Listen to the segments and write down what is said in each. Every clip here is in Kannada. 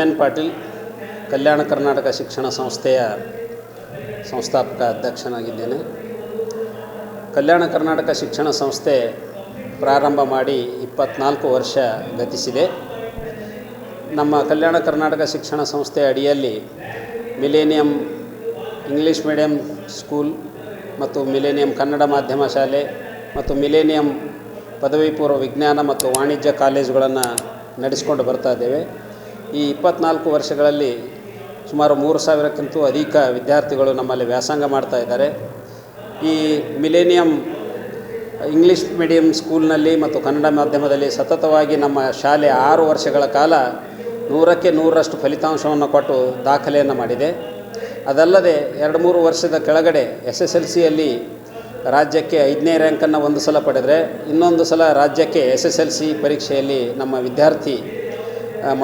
ಎನ್ ಪಾಟೀಲ್, ಕಲ್ಯಾಣ ಕರ್ನಾಟಕ ಶಿಕ್ಷಣ ಸಂಸ್ಥೆಯ ಸಂಸ್ಥಾಪಕ ಅಧ್ಯಕ್ಷನಾಗಿದ್ದೇನೆ. ಕಲ್ಯಾಣ ಕರ್ನಾಟಕ ಶಿಕ್ಷಣ ಸಂಸ್ಥೆ ಪ್ರಾರಂಭ ಮಾಡಿ 24 ವರ್ಷ ಗತಿಸಿದೆ. ನಮ್ಮ ಕಲ್ಯಾಣ ಕರ್ನಾಟಕ ಶಿಕ್ಷಣ ಸಂಸ್ಥೆ ಅಡಿಯಲ್ಲಿ ಮಿಲೇನಿಯಂ ಇಂಗ್ಲೀಷ್ ಮೀಡಿಯಂ ಸ್ಕೂಲ್ ಮತ್ತು ಮಿಲೇನಿಯಂ ಕನ್ನಡ ಮಾಧ್ಯಮ ಶಾಲೆ ಮತ್ತು ಮಿಲೇನಿಯಂ ಪದವಿ ಪೂರ್ವ ವಿಜ್ಞಾನ ಮತ್ತು ವಾಣಿಜ್ಯ ಕಾಲೇಜುಗಳನ್ನು ನಡೆಸಿಕೊಂಡು ಬರ್ತಾ ಇದ್ದೇವೆ. ಈ 24 ವರ್ಷಗಳಲ್ಲಿ ಸುಮಾರು 3,000ಕ್ಕಿಂತ ಅಧಿಕ ವಿದ್ಯಾರ್ಥಿಗಳು ನಮ್ಮಲ್ಲಿ ವ್ಯಾಸಂಗ ಮಾಡ್ತಾ ಇದ್ದಾರೆ. ಈ ಮಿಲೇನಿಯಂ ಇಂಗ್ಲೀಷ್ ಮೀಡಿಯಂ ಸ್ಕೂಲ್ನಲ್ಲಿ ಮತ್ತು ಕನ್ನಡ ಮಾಧ್ಯಮದಲ್ಲಿ ಸತತವಾಗಿ ನಮ್ಮ ಶಾಲೆ 6 ವರ್ಷಗಳ ಕಾಲ 100ಕ್ಕೆ 100ರಷ್ಟು ಫಲಿತಾಂಶವನ್ನು ಕೊಟ್ಟು ದಾಖಲೆಯನ್ನು ಮಾಡಿದೆ. ಅದಲ್ಲದೆ 2-3 ವರ್ಷದ ಕೆಳಗಡೆ SSLCಯಲ್ಲಿ ರಾಜ್ಯಕ್ಕೆ 5ನೇ ರ್ಯಾಂಕನ್ನು ಒಂದು ಸಲ ಪಡೆದರೆ, ಇನ್ನೊಂದು ಸಲ ರಾಜ್ಯಕ್ಕೆ SSLC ಪರೀಕ್ಷೆಯಲ್ಲಿ ನಮ್ಮ ವಿದ್ಯಾರ್ಥಿ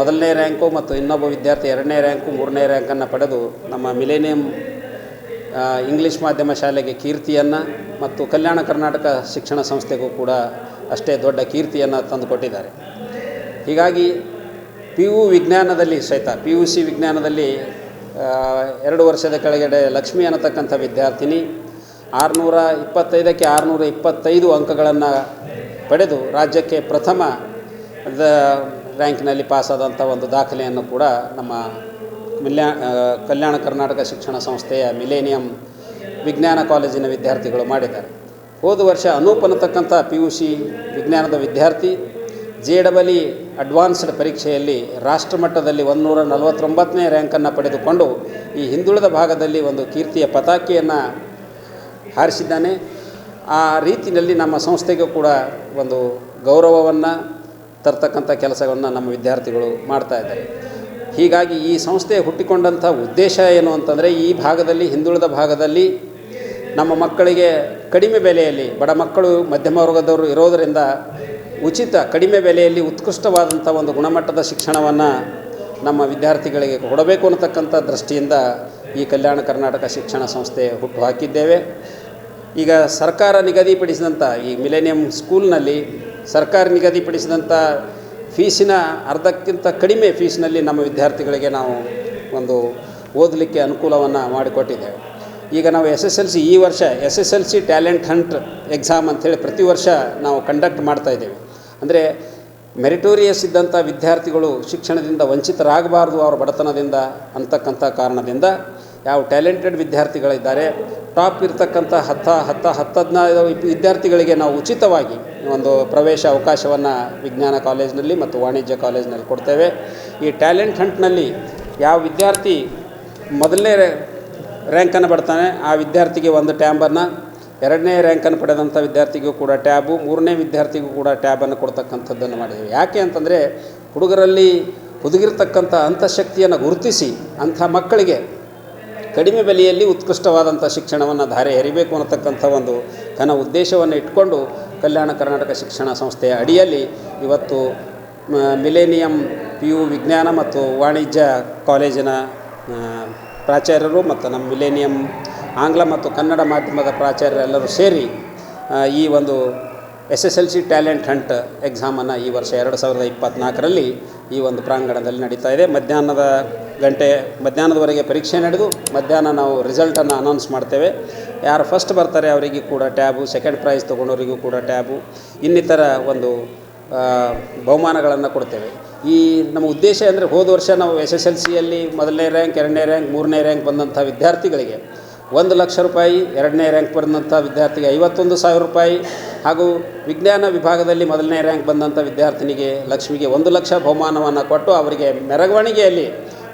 1ನೇ ರ್ಯಾಂಕು ಮತ್ತು ಇನ್ನೊಬ್ಬ ವಿದ್ಯಾರ್ಥಿ 2ನೇ ರ್ಯಾಂಕು 3ನೇ ರ್ಯಾಂಕನ್ನು ಪಡೆದು ನಮ್ಮ ಮಿಲೇನಿಯಂ ಇಂಗ್ಲೀಷ್ ಮಾಧ್ಯಮ ಶಾಲೆಗೆ ಕೀರ್ತಿಯನ್ನು ಮತ್ತು ಕಲ್ಯಾಣ ಕರ್ನಾಟಕ ಶಿಕ್ಷಣ ಸಂಸ್ಥೆಗೂ ಕೂಡ ಅಷ್ಟೇ ದೊಡ್ಡ ಕೀರ್ತಿಯನ್ನು ತಂದುಕೊಟ್ಟಿದ್ದಾರೆ. ಹೀಗಾಗಿ PU ವಿಜ್ಞಾನದಲ್ಲಿ ಸಹಿತ PUC ವಿಜ್ಞಾನದಲ್ಲಿ 2 ವರ್ಷದ ಕೆಳಗಡೆ ಲಕ್ಷ್ಮಿ ಅನ್ನತಕ್ಕಂಥ ವಿದ್ಯಾರ್ಥಿನಿ 625ಕ್ಕೆ 625 ಅಂಕಗಳನ್ನು ಪಡೆದು ರಾಜ್ಯಕ್ಕೆ ಪ್ರಥಮ ರ್ಯಾಂಕ್ನಲ್ಲಿ ಪಾಸಾದಂಥ ಒಂದು ದಾಖಲೆಯನ್ನು ಕೂಡ ನಮ್ಮ ಕಲ್ಯಾಣ ಕರ್ನಾಟಕ ಶಿಕ್ಷಣ ಸಂಸ್ಥೆಯ ಮಿಲೇನಿಯಂ ವಿಜ್ಞಾನ ಕಾಲೇಜಿನ ವಿದ್ಯಾರ್ಥಿಗಳು ಮಾಡಿದ್ದಾರೆ. ಹೋದ ವರ್ಷ ಅನೂಪ್ ಅನ್ನತಕ್ಕಂಥ PUC ವಿಜ್ಞಾನದ ವಿದ್ಯಾರ್ಥಿ JEE ಅಡ್ವಾನ್ಸ್ಡ್ ಪರೀಕ್ಷೆಯಲ್ಲಿ ರಾಷ್ಟ್ರಮಟ್ಟದಲ್ಲಿ 149ನೇ ರ್ಯಾಂಕನ್ನು ಪಡೆದುಕೊಂಡು ಈ ಹಿಂದುಳಿದ ಭಾಗದಲ್ಲಿ ಒಂದು ಕೀರ್ತಿಯ ಪತಾಕೆಯನ್ನು ಹಾರಿಸಿದ್ದಾನೆ. ಆ ರೀತಿಯಲ್ಲಿ ನಮ್ಮ ಸಂಸ್ಥೆಗೂ ಕೂಡ ಒಂದು ಗೌರವವನ್ನು ತರ್ತಕ್ಕಂಥ ಕೆಲಸವನ್ನು ನಮ್ಮ ವಿದ್ಯಾರ್ಥಿಗಳು ಮಾಡ್ತಾ ಇದ್ದಾರೆ. ಹೀಗಾಗಿ ಈ ಸಂಸ್ಥೆ ಹುಟ್ಟಿಕೊಂಡಂಥ ಉದ್ದೇಶ ಏನು ಅಂತಂದರೆ, ಈ ಭಾಗದಲ್ಲಿ ಹಿಂದುಳಿದ ಭಾಗದಲ್ಲಿ ನಮ್ಮ ಮಕ್ಕಳಿಗೆ ಕಡಿಮೆ ಬೆಲೆಯಲ್ಲಿ, ಬಡ ಮಕ್ಕಳು ಮಧ್ಯಮ ವರ್ಗದವರು ಇರೋದರಿಂದ ಉಚಿತ ಕಡಿಮೆ ಬೆಲೆಯಲ್ಲಿ ಉತ್ಕೃಷ್ಟವಾದಂಥ ಒಂದು ಗುಣಮಟ್ಟದ ಶಿಕ್ಷಣವನ್ನು ನಮ್ಮ ವಿದ್ಯಾರ್ಥಿಗಳಿಗೆ ಕೊಡಬೇಕು ಅನ್ನತಕ್ಕಂಥ ದೃಷ್ಟಿಯಿಂದ ಈ ಕಲ್ಯಾಣ ಕರ್ನಾಟಕ ಶಿಕ್ಷಣ ಸಂಸ್ಥೆ ಹುಟ್ಟು ಹಾಕಿದ್ದೇವೆ. ಈಗ ಸರ್ಕಾರ ನಿಗದಿಪಡಿಸಿದಂಥ ಈ ಮಿಲೇನಿಯಂ ಸ್ಕೂಲ್ನಲ್ಲಿ ಸರ್ಕಾರ ನಿಗದಿಪಡಿಸಿದಂಥ ಫೀಸಿನ ಅರ್ಧಕ್ಕಿಂತ ಕಡಿಮೆ ಫೀಸ್ನಲ್ಲಿ ನಮ್ಮ ವಿದ್ಯಾರ್ಥಿಗಳಿಗೆ ನಾವು ಒಂದು ಓದಲಿಕ್ಕೆ ಅನುಕೂಲವನ್ನು ಮಾಡಿಕೊಟ್ಟಿದ್ದೇವೆ. ಈಗ ನಾವು SSLC ಈ ವರ್ಷ SSLC ಟ್ಯಾಲೆಂಟ್ ಹಂಟ್ ಎಕ್ಸಾಮ್ ಅಂಥೇಳಿ ಪ್ರತಿ ವರ್ಷ ನಾವು ಕಂಡಕ್ಟ್ ಮಾಡ್ತಾಯಿದ್ದೇವೆ. ಅಂದರೆ ಮೆರಿಟೋರಿಯಸ್ ಇದ್ದಂಥ ವಿದ್ಯಾರ್ಥಿಗಳು ಶಿಕ್ಷಣದಿಂದ ವಂಚಿತರಾಗಬಾರ್ದು ಅವರ ಬಡತನದಿಂದ ಅಂತಕ್ಕಂಥ ಕಾರಣದಿಂದ ಯಾವ ಟ್ಯಾಲೆಂಟೆಡ್ ವಿದ್ಯಾರ್ಥಿಗಳಿದ್ದಾರೆ, ಟಾಪ್ ಇರ್ತಕ್ಕಂಥ 10-15 ವಿದ್ಯಾರ್ಥಿಗಳಿಗೆ ನಾವು ಉಚಿತವಾಗಿ ಒಂದು ಪ್ರವೇಶ ಅವಕಾಶವನ್ನು ವಿಜ್ಞಾನ ಕಾಲೇಜಿನಲ್ಲಿ ಮತ್ತು ವಾಣಿಜ್ಯ ಕಾಲೇಜಿನಲ್ಲಿ ಕೊಡ್ತೇವೆ. ಈ ಟ್ಯಾಲೆಂಟ್ ಹಂಟ್ನಲ್ಲಿ ಯಾವ ವಿದ್ಯಾರ್ಥಿ 1ನೇ ರ್ಯಾಂಕನ್ನು ಪಡ್ತಾನೆ ಆ ವಿದ್ಯಾರ್ಥಿಗೆ ಒಂದು ಟ್ಯಾಬನ್ನು, 2ನೇ ರ್ಯಾಂಕನ್ನು ಪಡೆದಂಥ ವಿದ್ಯಾರ್ಥಿಗೂ ಕೂಡ ಟ್ಯಾಬು, 3ನೇ ವಿದ್ಯಾರ್ಥಿಗೂ ಕೂಡ ಟ್ಯಾಬನ್ನು ಕೊಡ್ತಕ್ಕಂಥದ್ದನ್ನು ಮಾಡಿದ್ದೇವೆ. ಯಾಕೆ ಅಂತಂದರೆ ಹುಡುಗರಲ್ಲಿ ಹುದುಗಿರ್ತಕ್ಕಂಥ ಅಂತಃಶಕ್ತಿಯನ್ನು ಗುರುತಿಸಿ ಅಂಥ ಮಕ್ಕಳಿಗೆ ಕಡಿಮೆ ಬೆಲೆಯಲ್ಲಿ ಉತ್ಕೃಷ್ಟವಾದಂಥ ಶಿಕ್ಷಣವನ್ನು ಧಾರೆ ಎರಿಬೇಕು ಅನ್ನತಕ್ಕಂಥ ಒಂದು ಉದ್ದೇಶವನ್ನು ಇಟ್ಕೊಂಡು ಕಲ್ಯಾಣ ಕರ್ನಾಟಕ ಶಿಕ್ಷಣ ಸಂಸ್ಥೆಯ ಅಡಿಯಲ್ಲಿ ಇವತ್ತು ಮಿಲೇನಿಯಂ PU ವಿಜ್ಞಾನ ಮತ್ತು ವಾಣಿಜ್ಯ ಕಾಲೇಜಿನ ಪ್ರಾಚಾರ್ಯರು ಮತ್ತು ನಮ್ಮ ಮಿಲೇನಿಯಂ ಆಂಗ್ಲ ಮತ್ತು ಕನ್ನಡ ಮಾಧ್ಯಮದ ಪ್ರಾಚಾರ್ಯರೆಲ್ಲರೂ ಸೇರಿ ಈ ಒಂದು SSLC ಟ್ಯಾಲೆಂಟ್ ಹಂಟ್ ಎಕ್ಸಾಮನ್ನು ಈ ವರ್ಷ 2024ರಲ್ಲಿ ಈ ಒಂದು ಪ್ರಾಂಗಣದಲ್ಲಿ ನಡೀತಾ ಇದೆ. ಮಧ್ಯಾಹ್ನದವರೆಗೆ ಪರೀಕ್ಷೆ ನಡೆದು ಮಧ್ಯಾಹ್ನ ನಾವು ರಿಸಲ್ಟನ್ನು ಅನೌನ್ಸ್ ಮಾಡ್ತೇವೆ. ಯಾರು ಫಸ್ಟ್ ಬರ್ತಾರೆ ಅವರಿಗೂ ಕೂಡ ಟ್ಯಾಬು, ಸೆಕೆಂಡ್ ಪ್ರೈಸ್ ತೊಗೊಂಡವರಿಗೂ ಕೂಡ ಟ್ಯಾಬು, ಇನ್ನಿತರ ಒಂದು ಬಹುಮಾನಗಳನ್ನು ಕೊಡ್ತೇವೆ. ಈ ನಮ್ಮ ಉದ್ದೇಶ ಅಂದರೆ ಹೋದ ವರ್ಷ ನಾವು SSLCಯಲ್ಲಿ 1ನೇ ರ್ಯಾಂಕ್ 2ನೇ ರ್ಯಾಂಕ್ 3ನೇ ರ್ಯಾಂಕ್ ಬಂದಂಥ ವಿದ್ಯಾರ್ಥಿಗಳಿಗೆ 1 ಲಕ್ಷ ರೂಪಾಯಿ, 2ನೇ ರ್ಯಾಂಕ್ ಬಂದಂಥ ವಿದ್ಯಾರ್ಥಿಗೆ 51,000 ರೂಪಾಯಿ ಹಾಗೂ ವಿಜ್ಞಾನ ವಿಭಾಗದಲ್ಲಿ 1ನೇ ರ್ಯಾಂಕ್ ಬಂದಂಥ ವಿದ್ಯಾರ್ಥಿನಿಗೆ ಲಕ್ಷ್ಮಿಗೆ 1 ಲಕ್ಷ ಬಹುಮಾನವನ್ನು ಕೊಟ್ಟು ಅವರಿಗೆ ಮೆರವಣಿಗೆಯಲ್ಲಿ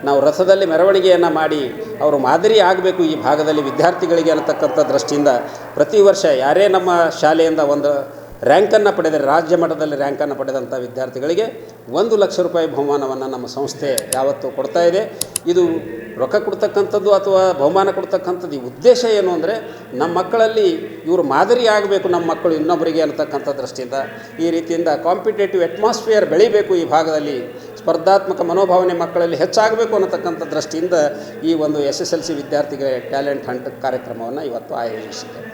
ನಾವು ರಥದಲ್ಲಿ ಮೆರವಣಿಗೆಯನ್ನು ಮಾಡಿ ಅವರು ಮಾದರಿ ಆಗಬೇಕು ಈ ಭಾಗದಲ್ಲಿ ವಿದ್ಯಾರ್ಥಿಗಳಿಗೆ ಅನ್ನತಕ್ಕಂಥ ದೃಷ್ಟಿಯಿಂದ ಪ್ರತಿ ವರ್ಷ ಯಾರೇ ನಮ್ಮ ಶಾಲೆಯಿಂದ ಒಂದು ರ್ಯಾಂಕನ್ನು ಪಡೆದರೆ, ರಾಜ್ಯ ಮಟ್ಟದಲ್ಲಿ ರ್ಯಾಂಕನ್ನು ಪಡೆದಂಥ ವಿದ್ಯಾರ್ಥಿಗಳಿಗೆ 1 ಲಕ್ಷ ರೂಪಾಯಿ ಬಹುಮಾನವನ್ನು ನಮ್ಮ ಸಂಸ್ಥೆ ಯಾವತ್ತೂ ಕೊಡ್ತಾ ಇದೆ. ಇದು ರೊಕ್ಕ ಕೊಡ್ತಕ್ಕಂಥದ್ದು ಅಥವಾ ಬಹುಮಾನ ಕೊಡ್ತಕ್ಕಂಥದ್ದು ಈ ಉದ್ದೇಶ ಏನು ಅಂದರೆ, ನಮ್ಮ ಮಕ್ಕಳಲ್ಲಿ ಇವರು ಮಾದರಿ ಆಗಬೇಕು ನಮ್ಮ ಮಕ್ಕಳು ಇನ್ನೊಬ್ಬರಿಗೆ ಅನ್ನತಕ್ಕಂಥ ದೃಷ್ಟಿಯಿಂದ ಈ ರೀತಿಯಿಂದ ಕಾಂಪಿಟೇಟಿವ್ ಅಟ್ಮಾಸ್ಫಿಯರ್ ಬೆಳಿಬೇಕು, ಈ ಭಾಗದಲ್ಲಿ ಸ್ಪರ್ಧಾತ್ಮಕ ಮನೋಭಾವನೆ ಮಕ್ಕಳಲ್ಲಿ ಹೆಚ್ಚಾಗಬೇಕು ಅನ್ನತಕ್ಕಂಥ ದೃಷ್ಟಿಯಿಂದ ಈ ಒಂದು SSLC ವಿದ್ಯಾರ್ಥಿಗಳ ಟ್ಯಾಲೆಂಟ್ ಹಂಟ್ ಕಾರ್ಯಕ್ರಮವನ್ನು ಇವತ್ತು ಆಯೋಜಿಸಿದ್ದೇವೆ.